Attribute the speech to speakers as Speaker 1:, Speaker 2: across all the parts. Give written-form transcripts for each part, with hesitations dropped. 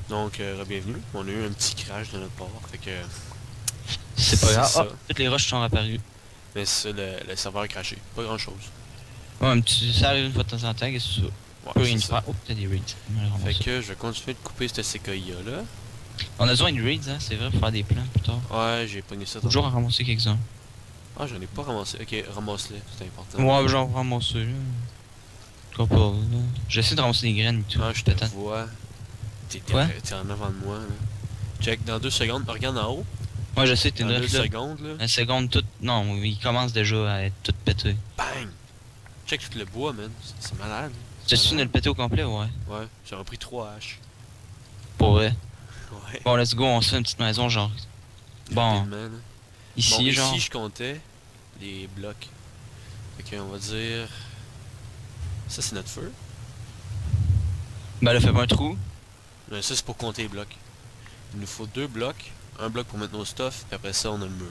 Speaker 1: Donc, bienvenue. On a eu un petit crash de notre part, fait que...
Speaker 2: C'est pas grave.
Speaker 1: ça.
Speaker 2: Oh, toutes les rushs sont apparus.
Speaker 1: Mais c'est le serveur a crashé. Pas grand chose.
Speaker 2: Ouais, un petit... ça arrive une fois de temps en temps, qu'est-ce que c'est ça?
Speaker 1: Ouais,
Speaker 2: Peut
Speaker 1: c'est
Speaker 2: rien
Speaker 1: ça.
Speaker 2: faire. Oh, t'as des raids.
Speaker 1: Fait que je vais continuer de couper cette séquoia là.
Speaker 2: On a besoin de raids, hein, c'est vrai, pour faire des plans plus tard.
Speaker 1: Ouais, j'ai pogné ça.
Speaker 2: Toujours à ramasser quelques-uns.
Speaker 1: Ah, j'en ai pas ramassé. Ok, ramasse-les, c'est important.
Speaker 2: Ouais, genre ramasser là. Pourquoi pas, là. J'essaie de ramasser des graines et tout.
Speaker 1: Ah, je te
Speaker 2: peut-être.
Speaker 1: vois. T'es
Speaker 2: Quoi?
Speaker 1: en avant de moi, là. Check, dans 2 secondes. Regarde en haut.
Speaker 2: Ouais, je sais, t'es
Speaker 1: Dans 2
Speaker 2: là.
Speaker 1: secondes, là.
Speaker 2: La seconde, tout. Non, il commence déjà à être tout pété.
Speaker 1: Bang! Check tout le bois, man. C'est malade.
Speaker 2: T'as-tu fini de le péter au complet, ouais?
Speaker 1: Ouais, j'ai repris 3 haches.
Speaker 2: Pour vrai.
Speaker 1: Ouais.
Speaker 2: Bon, let's go, on se fait une petite maison, genre. Bon,
Speaker 1: Rapidement, là.
Speaker 2: ici,
Speaker 1: Bon,
Speaker 2: genre.
Speaker 1: ici, je comptais les blocs. Fait qu'on va dire... Ça, c'est notre feu.
Speaker 2: Ben là, fais-moi un trou.
Speaker 1: Mais ça, c'est pour compter les blocs. Il nous faut 2 blocs. Un bloc pour mettre nos stuff, puis après ça, on a le mur.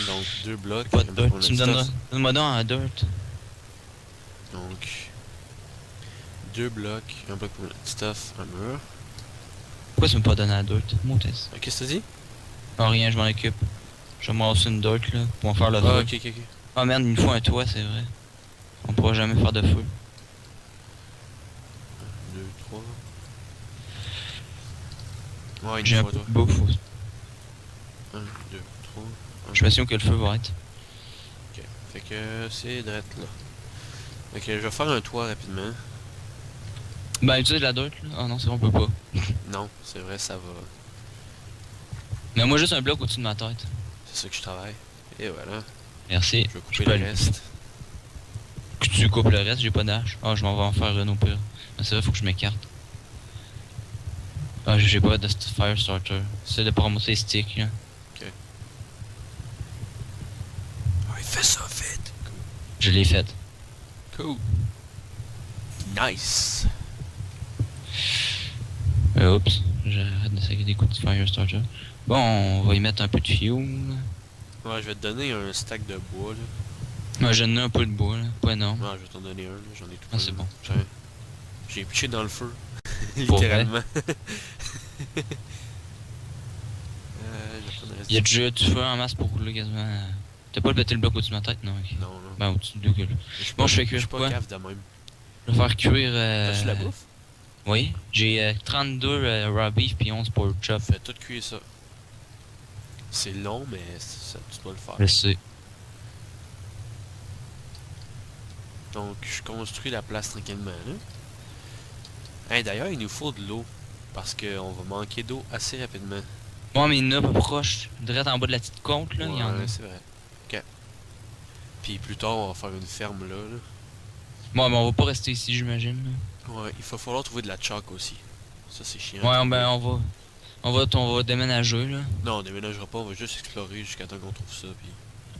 Speaker 1: Donc, 2 blocs.
Speaker 2: Pas de
Speaker 1: un bloc pour
Speaker 2: dirt. Tu me
Speaker 1: notre
Speaker 2: donneras.
Speaker 1: stuff.
Speaker 2: Donne-moi donc un dirt.
Speaker 1: Donc, 2 blocs, un bloc pour notre stuff, un mur.
Speaker 2: Pourquoi tu me pas donné un dirt? Montez.
Speaker 1: Qu'est-ce que t'as dit?
Speaker 2: Non, rien, je m'en occupe. Je vais me lancer une dirt là, pour en faire le
Speaker 1: Ah,
Speaker 2: feu.
Speaker 1: ok.
Speaker 2: Ah merde, il nous faut un toit, c'est vrai. On pourra jamais faire de feu.
Speaker 1: 2, 3. Ouais, il
Speaker 2: J'ai
Speaker 1: nous
Speaker 2: un
Speaker 1: faut
Speaker 2: peu
Speaker 1: toi.
Speaker 2: de bouffe.
Speaker 1: 1, 2, 3.
Speaker 2: Je suis patient que le feu va être.
Speaker 1: Ok, fait que c'est direct là. Ok, je vais faire un toit rapidement.
Speaker 2: Ben, utilise la dirt là. Ah non, c'est vrai, on peut pas.
Speaker 1: Non, c'est vrai, ça va.
Speaker 2: Mais moi, juste un bloc au-dessus de ma tête.
Speaker 1: C'est ça que je travaille. Et voilà.
Speaker 2: Merci.
Speaker 1: Je vais
Speaker 2: Je
Speaker 1: couper
Speaker 2: peux
Speaker 1: le
Speaker 2: aller.
Speaker 1: reste.
Speaker 2: Que tu coupes le reste, j'ai pas d'âge. Ah, je m'en vais en faire une au pire. Mais c'est vrai, faut que je m'écarte. Ah, j'ai pas de fire starter. C'est de pas ramasser les sticks là.
Speaker 1: Ouais, fais ça vite.
Speaker 2: Je l'ai fait.
Speaker 1: Cool. Nice.
Speaker 2: Oups, j'arrête de saquer des coups de fire starter. Bon, on va y mettre un peu de fuel.
Speaker 1: Ouais, je vais te donner un stack de bois là.
Speaker 2: Moi, j'en ai un peu de bois là. Pas énorme.
Speaker 1: Ouais, je vais t'en donner un là, j'en ai tout
Speaker 2: Ah, c'est bon.
Speaker 1: J'ai pitché dans le feu.
Speaker 2: Pour
Speaker 1: Littéralement. Je vais prendre le reste
Speaker 2: Il y a
Speaker 1: du-
Speaker 2: déjà du feu en masse pour rouler quasiment. T'as pas pété le bloc au-dessus de ma tête? Non, ok.
Speaker 1: Non, non.
Speaker 2: Ben, au-dessus de gueule. Bon, je fais cuire
Speaker 1: Je suis pas
Speaker 2: quoi?
Speaker 1: cave de même.
Speaker 2: Je vais faire cuire.
Speaker 1: T'as-tu la bouffe?
Speaker 2: Oui, j'ai 32 raw beef puis 11 pork chop.
Speaker 1: Fais tout cuire ça. C'est long, mais ça, tu dois le faire.
Speaker 2: Je sais.
Speaker 1: Donc, je construis la place tranquillement, là. Hey, d'ailleurs, il nous faut de l'eau. Parce qu'on va manquer d'eau assez rapidement.
Speaker 2: Bon, mais il y en a pas proche. Direct en bas de la petite côte, là, il y en a.
Speaker 1: Ouais, c'est vrai. Ok. Puis plus tard, on va faire une ferme là.
Speaker 2: Bon, mais on va pas rester ici, j'imagine.
Speaker 1: Ouais, il va falloir trouver de la chalk aussi. Ça, c'est chiant.
Speaker 2: Ouais, ben, on va déménager, là.
Speaker 1: Non, on déménagera pas, on va juste explorer jusqu'à temps qu'on trouve ça. Puis...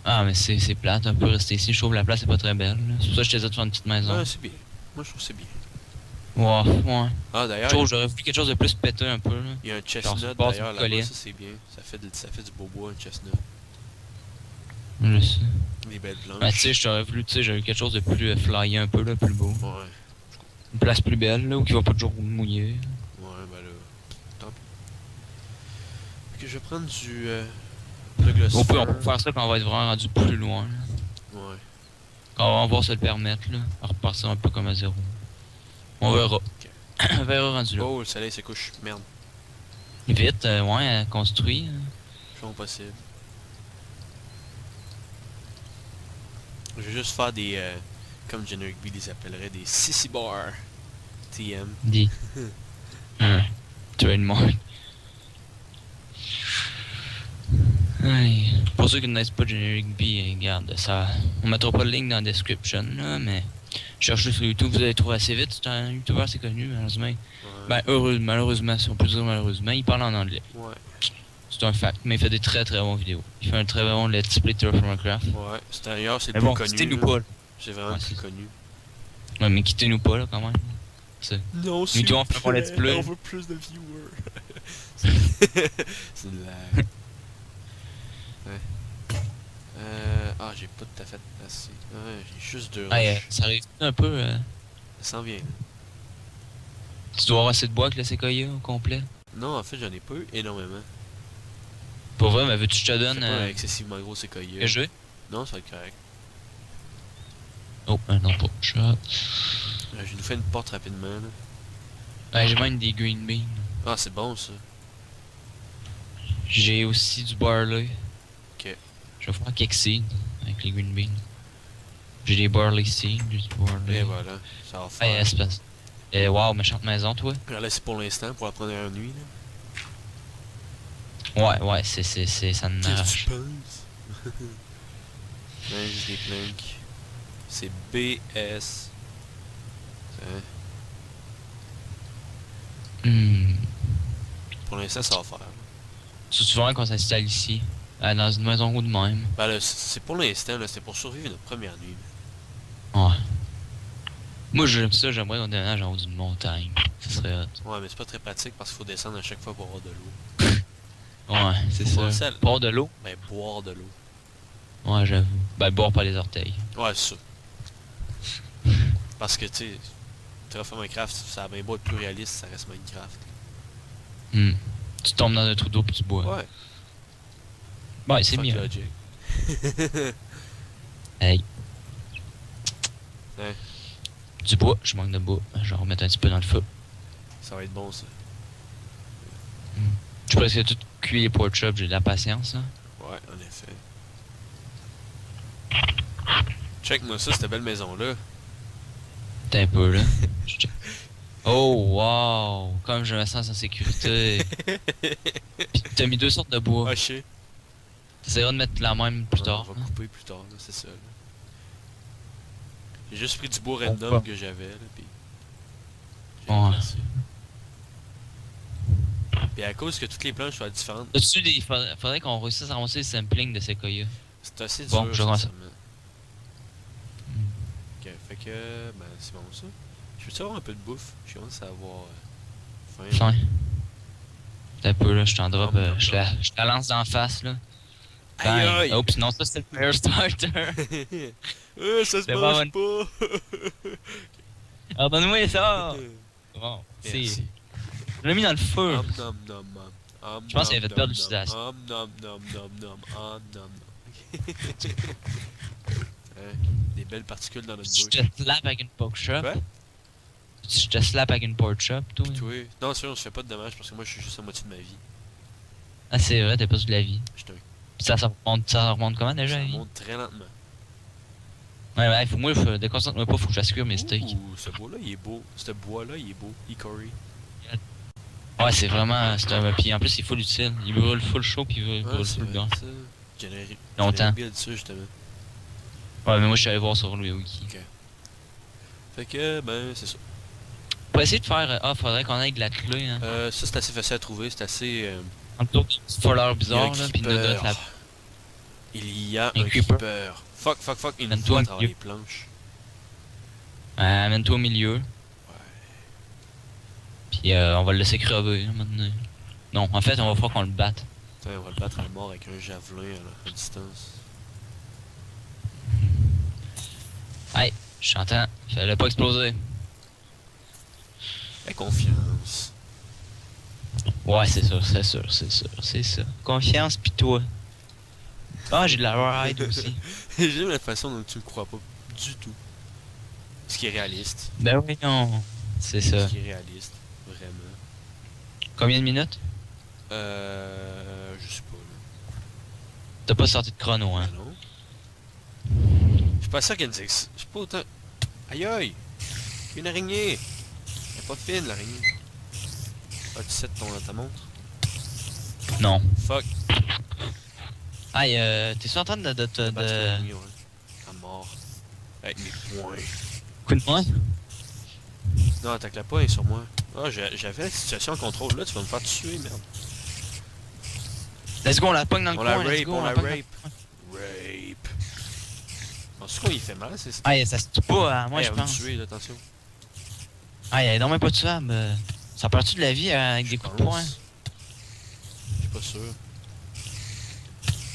Speaker 2: Ah, mais c'est plate, un peu rester ici. Je trouve la place est pas très belle, là. C'est pour ça que je t'ai dit de faire une petite maison.
Speaker 1: Ouais, c'est bien. Moi, je trouve que c'est bien.
Speaker 2: Ouais.
Speaker 1: Ah,
Speaker 2: Je
Speaker 1: d'ailleurs,
Speaker 2: trouve j'aurais voulu quelque chose de plus pété un peu, là.
Speaker 1: il y a un
Speaker 2: Genre,
Speaker 1: chestnut
Speaker 2: sur le bord
Speaker 1: d'ailleurs
Speaker 2: d'une
Speaker 1: là-bas,
Speaker 2: colline.
Speaker 1: ça c'est bien. Ça fait du beau bois, un chestnut.
Speaker 2: Je sais.
Speaker 1: Des belles planches.
Speaker 2: Ben, tu sais, j'aurais voulu, tu sais, j'aurais eu quelque chose de plus flyé un peu, là, plus beau.
Speaker 1: Ouais,
Speaker 2: Une place plus belle, là, où il va pas toujours mouiller.
Speaker 1: ben là. Tant pis. Fait que je vais prendre du. Le gloss.
Speaker 2: On peut faire ça quand on va être vraiment rendu plus loin, là.
Speaker 1: Ouais.
Speaker 2: Quand on va pouvoir se le permettre, là. À repartir un peu comme à zéro. On verra. On verra rendu là.
Speaker 1: Oh, le soleil se couche. Merde.
Speaker 2: Vite, ouais, construit.
Speaker 1: Je fais possible. Je vais juste faire des. Comme Generic B les appellerait, des sissy bars. TM.
Speaker 2: Dis. Trademark. Aïe. Pour ceux qui ne connaissent pas Generic B, regarde, ça. On mettra pas le link dans la description, là, mais. Cherchez sur YouTube, vous allez trouver assez vite. C'est un YouTuber assez connu, malheureusement.
Speaker 1: Ouais.
Speaker 2: Ben, malheureusement, si on peut dire malheureusement, il parle en anglais.
Speaker 1: Ouais.
Speaker 2: C'est un fact, mais il fait des très très bonnes vidéos. Il fait un très bon let's play Turf Warcraft.
Speaker 1: Ouais. C'est d'ailleurs, c'est
Speaker 2: Mais
Speaker 1: le
Speaker 2: bon,
Speaker 1: plus connu.
Speaker 2: quittez-nous
Speaker 1: là.
Speaker 2: pas, là.
Speaker 1: C'est vraiment
Speaker 2: Ouais,
Speaker 1: le plus
Speaker 2: c'est-
Speaker 1: connu.
Speaker 2: Ouais, mais quittez-nous pas, là, quand même. Ça.
Speaker 1: Non,
Speaker 2: Nous qui on fait mon let's play.
Speaker 1: on veut plus de viewers. C'est une blague. Ouais. Ah, j'ai pas tout à fait assez. Ouais, j'ai juste 2
Speaker 2: Ouais,
Speaker 1: roches.
Speaker 2: ça arrive un peu.
Speaker 1: Ça s'en vient. Là.
Speaker 2: Tu dois avoir assez de bois avec le séquoia au complet.
Speaker 1: Non, en fait, j'en ai pas eu énormément.
Speaker 2: Pour vrai, mais veux-tu que je te
Speaker 1: C'est
Speaker 2: donne
Speaker 1: pas un excessivement gros séquoia.
Speaker 2: que je veux?
Speaker 1: Non, ça va être correct.
Speaker 2: Oh, non, pas. Shot.
Speaker 1: Je nous fais une porte rapidement. Là.
Speaker 2: Ouais, j'ai même des green beans.
Speaker 1: Ah, c'est bon ça.
Speaker 2: J'ai aussi du barley.
Speaker 1: Ok.
Speaker 2: Je vais faire quelques seeds avec les green beans. J'ai des barley seeds, j'ai du barley.
Speaker 1: Et voilà, ça va
Speaker 2: Ouais,
Speaker 1: faire.
Speaker 2: espèce. Wow, méchante maison, toi.
Speaker 1: Alors là, c'est pour l'instant, pour la première nuit.
Speaker 2: Ouais, c'est, ça ne
Speaker 1: Qu'est-ce que
Speaker 2: marche.
Speaker 1: tu penses? Ouais, juste des planks. C'est BS. Hein? Pour l'instant, ça va faire.
Speaker 2: C'est souvent qu'on s'installe ici, dans une maison ou de même.
Speaker 1: Ben là, c'est pour l'instant, là, c'est pour survivre notre première nuit.
Speaker 2: Ouais. Moi, j'aime ça, j'aimerais qu'on déménage en haut d'une montagne. Ça serait hot.
Speaker 1: Ouais, mais c'est pas très pratique parce qu'il faut descendre à chaque fois pour avoir de l'eau.
Speaker 2: Ouais, c'est
Speaker 1: Faut penser
Speaker 2: ça.
Speaker 1: à-
Speaker 2: Boire de l'eau?
Speaker 1: Ben, boire de l'eau.
Speaker 2: Ouais, j'avoue. Ben, boire par les orteils.
Speaker 1: Ouais, c'est ça. Parce que, tu sais, Terraform Minecraft, ça a bien beau être plus réaliste, ça reste Minecraft.
Speaker 2: Tu tombes dans un trou d'eau puis tu bois.
Speaker 1: Ouais.
Speaker 2: Ouais, c'est
Speaker 1: Fuck
Speaker 2: mieux.
Speaker 1: logic.
Speaker 2: Hey.
Speaker 1: Ouais.
Speaker 2: Du bois, je manque de bois. Je vais en remettre un petit peu dans le feu.
Speaker 1: Ça va être bon, ça.
Speaker 2: Je pense que tout cuit les pork chops, j'ai de la patience, là.
Speaker 1: Ouais, en effet. Check-moi ça, cette belle maison-là.
Speaker 2: T'es un peu, là. Oh, wow! Comme je me sens en sécurité. Pis t'as mis 2 sortes de bois.
Speaker 1: Ah, je sais.
Speaker 2: T'essaieras de mettre la même plus
Speaker 1: Ouais,
Speaker 2: tard.
Speaker 1: on va
Speaker 2: hein.
Speaker 1: couper plus tard, là, c'est ça. Là. J'ai juste pris du bois
Speaker 2: Bon,
Speaker 1: random
Speaker 2: quoi.
Speaker 1: que j'avais, là, pis... j'ai
Speaker 2: Ouais.
Speaker 1: placé. Pis à cause que toutes les planches soient différentes,
Speaker 2: Au-dessus des. Faudrait qu'on réussisse à ramasser le sampling de Sequoia.
Speaker 1: c'est assez
Speaker 2: Bon,
Speaker 1: dur,
Speaker 2: je commence.
Speaker 1: sincèrement. Ok, fait que... Ben, c'est bon, ça. Je peux-tu avoir un peu de bouffe? Je commence à avoir... faim. là.
Speaker 2: Fin. T'as un peu, là, je t'en drop.
Speaker 1: Nom, nom,
Speaker 2: Je la lance d'en face, là.
Speaker 1: Aïe aïe!
Speaker 2: Oups, non, ça c'est le fire starter.
Speaker 1: Ça se
Speaker 2: C'est
Speaker 1: mange pas!
Speaker 2: Alors donne-moi ça! Bon,
Speaker 1: Merci.
Speaker 2: Je l'ai mis dans le feu.
Speaker 1: Om nom nom nom. Om
Speaker 2: Je pense
Speaker 1: nom
Speaker 2: qu'il avait
Speaker 1: nom
Speaker 2: peur de
Speaker 1: nom.
Speaker 2: l'utilisation.
Speaker 1: Om nom nom nom nom. Om nom nom. Hein, des belles particules dans notre
Speaker 2: Je
Speaker 1: bouche.
Speaker 2: te slap avec une pork chop.
Speaker 1: Quoi?
Speaker 2: Je te slap avec une pork chop, toi.
Speaker 1: Pis toi? Non, sûr, on se fait pas de dommages parce que moi je suis juste à moitié de ma vie.
Speaker 2: Ah, c'est vrai, t'as pas de la vie.
Speaker 1: J'étais un...
Speaker 2: Puis ça remonte comment déjà,
Speaker 1: Ça
Speaker 2: la vie?
Speaker 1: monte très lentement.
Speaker 2: Ouais, déconcentre-moi pas, faut que j'assure mes steaks.
Speaker 1: Ouh, ce bois-là, il est beau. Ce bois-là, il est beau. Hickory.
Speaker 2: Ouais, c'est vraiment. Puis en plus, il est full utile. Il brûle full chaud, puis il
Speaker 1: Ah,
Speaker 2: brûle
Speaker 1: c'est
Speaker 2: full
Speaker 1: vrai,
Speaker 2: bien.
Speaker 1: ça. Générer...
Speaker 2: Longtemps.
Speaker 1: build ça, justement.
Speaker 2: Ouais, mais moi, je suis allé voir sur le wiki.
Speaker 1: Ok. Fait que, ben, c'est ça.
Speaker 2: Pour essayer de faire. Faudrait qu'on ait de la clé, hein.
Speaker 1: Ça, c'est assez facile à trouver. C'est assez...
Speaker 2: En tout cas, c'est pas l'air
Speaker 1: il y a un
Speaker 2: bizarre, là, pis nous
Speaker 1: creeper.
Speaker 2: donne la.
Speaker 1: Il y a
Speaker 2: Un
Speaker 1: un
Speaker 2: creeper.
Speaker 1: creeper. Fuck, fuck, fuck. Il nous
Speaker 2: Amène-toi
Speaker 1: faut à
Speaker 2: au
Speaker 1: travers
Speaker 2: milieu.
Speaker 1: les planches.
Speaker 2: Amène-toi au milieu.
Speaker 1: Ouais.
Speaker 2: Puis on va le laisser crever, là, maintenant. Non, en fait, on va faire qu'on le batte.
Speaker 1: Putain, on va le battre à la mort avec un javelin à distance.
Speaker 2: Hey, je t'entends. Fais-le pas exploser.
Speaker 1: La confiance.
Speaker 2: Ouais, c'est sûr, c'est sûr, c'est sûr, c'est ça. Confiance, pis toi. Ah, j'ai de la ride aussi.
Speaker 1: J'aime la façon dont tu me crois pas du tout. Ce qui est réaliste.
Speaker 2: Ben oui, non. C'est ça.
Speaker 1: Ce qui est réaliste. Vraiment.
Speaker 2: Combien de minutes?
Speaker 1: Je sais pas, là.
Speaker 2: T'as pas sorti de chrono, hein?
Speaker 1: Ben non. Je suis pas sûr qu'elle je suis pas autant... Aïe aïe! Une araignée! Elle est pas fine, l'araignée. Ah, tu sais ta montre?
Speaker 2: Non.
Speaker 1: Fuck!
Speaker 2: Aïe, t'es-tu en train de
Speaker 1: Battre l'araignée, ouais. À mort. Avec mes poings.
Speaker 2: Coup de poing?
Speaker 1: Non, attaque-la pas, elle est sur moi. Ah, j'avais la situation en contrôle. Là, tu vas me faire tuer, merde.
Speaker 2: Let's go, on la pogne dans le
Speaker 1: On
Speaker 2: coin,
Speaker 1: la
Speaker 2: let's
Speaker 1: rape,
Speaker 2: go,
Speaker 1: on la
Speaker 2: pogne dans le
Speaker 1: rape.
Speaker 2: coin.
Speaker 1: Rape. En tout cas, il fait mal, c'est ça.
Speaker 2: Aïe, ça se tue pas à moi,
Speaker 1: Hey,
Speaker 2: je
Speaker 1: elle va me
Speaker 2: pense.
Speaker 1: tuer, là, attention.
Speaker 2: Ah, il y a non même pas de tuable. Ça part-tu de la vie avec des coups de poing?
Speaker 1: Je suis pas sûr.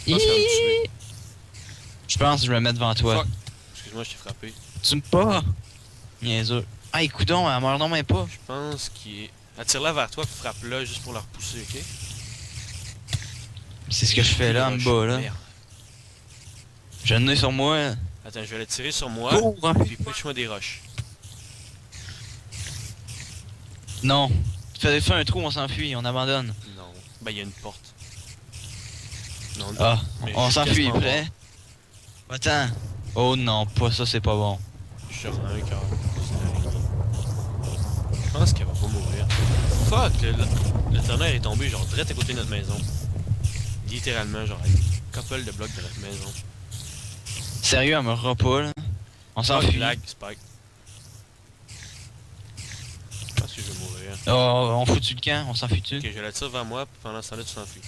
Speaker 1: Je pense qu'il va me tuer.
Speaker 2: Je pense que je vais me mettre devant toi.
Speaker 1: Fuck. Excuse-moi, je t'ai frappé.
Speaker 2: Tu me pas? Niaiseux. Ah, écoute donc, elle meurt non même pas.
Speaker 1: Je pense qu'il est... Attire-la vers toi, puis frappe-la juste pour la repousser, ok?
Speaker 2: C'est ce que je fais là, en bas, là.
Speaker 1: Merde.
Speaker 2: J'ai un nez sur moi.
Speaker 1: Attends, je vais la tirer sur moi,
Speaker 2: Cours, hein.
Speaker 1: puis pitch-moi des roches.
Speaker 2: Non. Fais un trou, on s'enfuit, on abandonne.
Speaker 1: Non. Ben, il y a une porte. Non,
Speaker 2: Ah,
Speaker 1: mais
Speaker 2: on
Speaker 1: je suis
Speaker 2: s'enfuit,
Speaker 1: quasiment
Speaker 2: prêt? Attends. Oh non, pas ça, c'est pas bon.
Speaker 1: mort. Je suis sur un cœur. Je pense qu'elle va pas mourir. Fuck! Le tonnerre est tombé, genre, direct à côté de notre maison. Littéralement, genre, à une couple de blocs de notre maison.
Speaker 2: Sérieux, elle meurra pas, là. On
Speaker 1: Fuck,
Speaker 2: s'enfuit.
Speaker 1: lag, Spike. Je pense que je vais mourir.
Speaker 2: Oh, on fout-tu le camp? On s'enfuit-tu?
Speaker 1: Ok, je la tire vers moi, puis pendant ce temps-là, tu t'enfuis.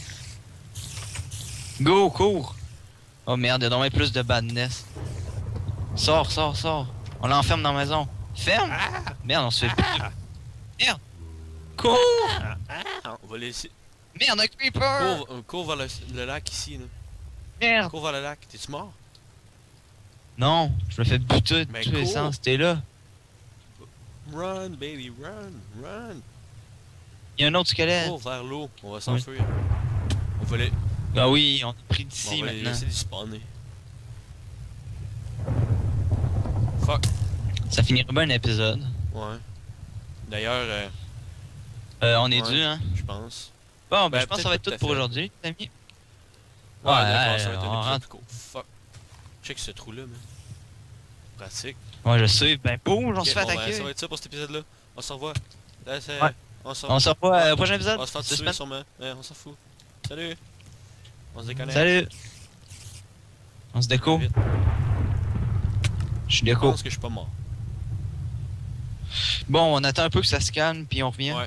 Speaker 2: Go, cours! Oh merde, il y a donc plus de badness. Sors, sors, sors. On l'enferme dans la maison. Ferme! Merde, on se fait... Merde! Cours!
Speaker 1: On va laisser...
Speaker 2: Merde, un creeper!
Speaker 1: Cours vers le lac ici, là.
Speaker 2: Merde!
Speaker 1: Cours vers le lac. T'es-tu mort?
Speaker 2: Non, je me fais buter de
Speaker 1: Mais
Speaker 2: tous les
Speaker 1: cours.
Speaker 2: sens. T'es là.
Speaker 1: Run, baby, run, run.
Speaker 2: Il y a un autre squelette.
Speaker 1: Cours vers l'eau. On va s'enfuir. On va les...
Speaker 2: Ah oui, on est pris
Speaker 1: Bon,
Speaker 2: d'ici
Speaker 1: on va les
Speaker 2: maintenant.
Speaker 1: laisser du spawner. Fuck.
Speaker 2: Ça finirait bien un épisode.
Speaker 1: Ouais. D'ailleurs,
Speaker 2: On est
Speaker 1: Ouais.
Speaker 2: dû, hein.
Speaker 1: je pense.
Speaker 2: Bon,
Speaker 1: Ben,
Speaker 2: je pense que ça
Speaker 1: peut-être
Speaker 2: va être
Speaker 1: pas
Speaker 2: tout
Speaker 1: tout
Speaker 2: pour
Speaker 1: à fait.
Speaker 2: aujourd'hui, les amis.
Speaker 1: Ouais,
Speaker 2: Ouais,
Speaker 1: d'accord, ça va être
Speaker 2: on
Speaker 1: un épisode
Speaker 2: rentre.
Speaker 1: plus court. Fuck. Check ce trou-là, man. Pratique.
Speaker 2: Ouais, je sais. Ben, boum, on
Speaker 1: Ok,
Speaker 2: se fait
Speaker 1: bon, ben,
Speaker 2: attaquer.
Speaker 1: ça va être ça pour cet épisode-là. On se revoit. Là, c'est...
Speaker 2: Ouais.
Speaker 1: On se
Speaker 2: On se revoit au prochain épisode.
Speaker 1: On va se faire tuer
Speaker 2: Suspense.
Speaker 1: sûrement. Ouais, on s'en fout. Salut. On se déconnecte.
Speaker 2: Salut. On se déco.
Speaker 1: Vite.
Speaker 2: Je suis
Speaker 1: Je
Speaker 2: déco.
Speaker 1: pense que je suis pas mort.
Speaker 2: Bon, on attend un peu que ça se calme, puis on revient.
Speaker 1: Ouais.